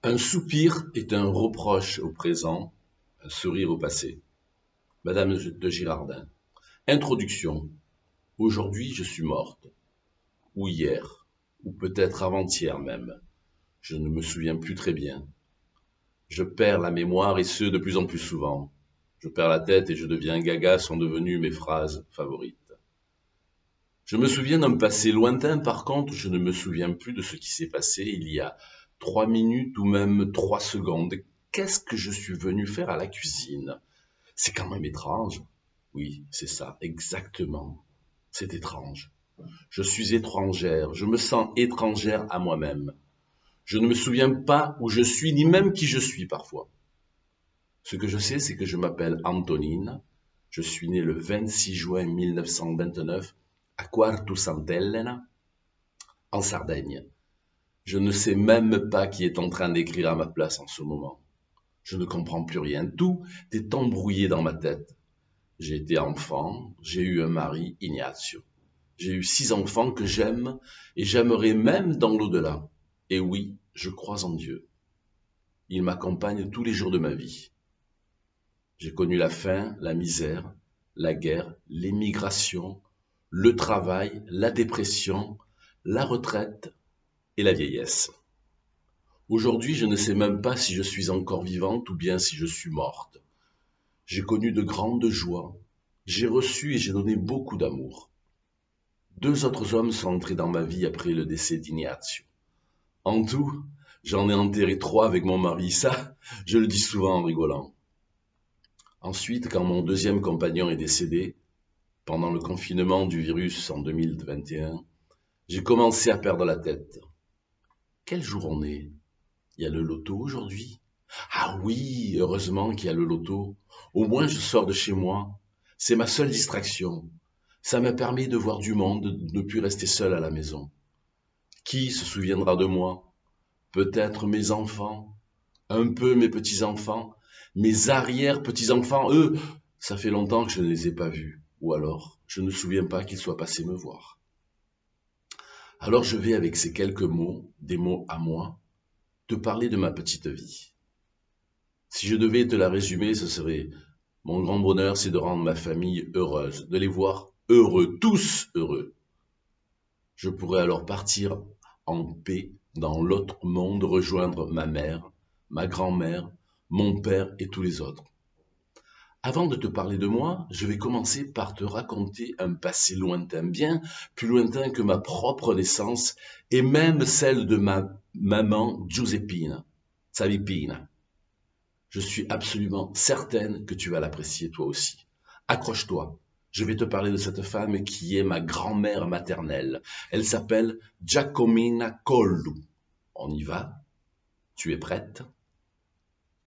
Un soupir est un reproche au présent, un sourire au passé. Madame de Girardin. Introduction. Aujourd'hui je suis morte. Ou hier. Ou peut-être avant-hier même. Je ne me souviens plus très bien. Je perds la mémoire et ce de plus en plus souvent. Je perds la tête et je deviens gaga sont devenues mes phrases favorites. Je me souviens d'un passé lointain, par contre, je ne me souviens plus de ce qui s'est passé il y a 3 minutes ou même 3 secondes. Qu'est-ce que je suis venu faire à la cuisine? C'est quand même étrange. Oui, c'est ça, exactement. C'est étrange. Je suis étrangère, je me sens étrangère à moi-même. Je ne me souviens pas où je suis, ni même qui je suis parfois. Ce que je sais, c'est que je m'appelle Antonine. Je suis née le 26 juin 1929 à Quartu Sant'Elena, en Sardaigne. Je ne sais même pas qui est en train d'écrire à ma place en ce moment. Je ne comprends plus rien. Tout est embrouillé dans ma tête. J'ai été enfant, j'ai eu un mari, Ignazio. J'ai eu 6 enfants que j'aime et j'aimerais même dans l'au-delà. Et oui, je crois en Dieu. Il m'accompagne tous les jours de ma vie. J'ai connu la faim, la misère, la guerre, l'émigration, le travail, la dépression, la retraite et la vieillesse. Aujourd'hui, je ne sais même pas si je suis encore vivante ou bien si je suis morte. J'ai connu de grandes joies. J'ai reçu et j'ai donné beaucoup d'amour. 2 autres hommes sont entrés dans ma vie après le décès d'Ignazio. En tout, j'en ai enterré 3 avec mon mari, ça, je le dis souvent en rigolant. Ensuite, quand mon deuxième compagnon est décédé, pendant le confinement du virus en 2021, j'ai commencé à perdre la tête. Quel jour on est? Il y a le loto aujourd'hui? Ah oui, heureusement qu'il y a le loto. Au moins je sors de chez moi. C'est ma seule distraction. Ça me permet de voir du monde, de ne plus rester seul à la maison. Qui se souviendra de moi? Peut-être mes enfants, un peu mes petits-enfants, mes arrière-petits-enfants, eux, ça fait longtemps que je ne les ai pas vus. Ou alors, je ne me souviens pas qu'ils soient passés me voir. Alors je vais avec ces quelques mots, des mots à moi, te parler de ma petite vie. Si je devais te la résumer, ce serait: mon grand bonheur, c'est de rendre ma famille heureuse, de les voir heureux, tous heureux. Je pourrais alors partir en paix dans l'autre monde, rejoindre ma mère, ma grand-mère, mon père et tous les autres. Avant de te parler de moi, je vais commencer par te raconter un passé lointain, bien plus lointain que ma propre naissance et même celle de ma maman Giuseppina, Savipina. Je suis absolument certaine que tu vas l'apprécier toi aussi. Accroche-toi. Je vais te parler de cette femme qui est ma grand-mère maternelle. Elle s'appelle Giacomina Collu. On y va? Tu es prête?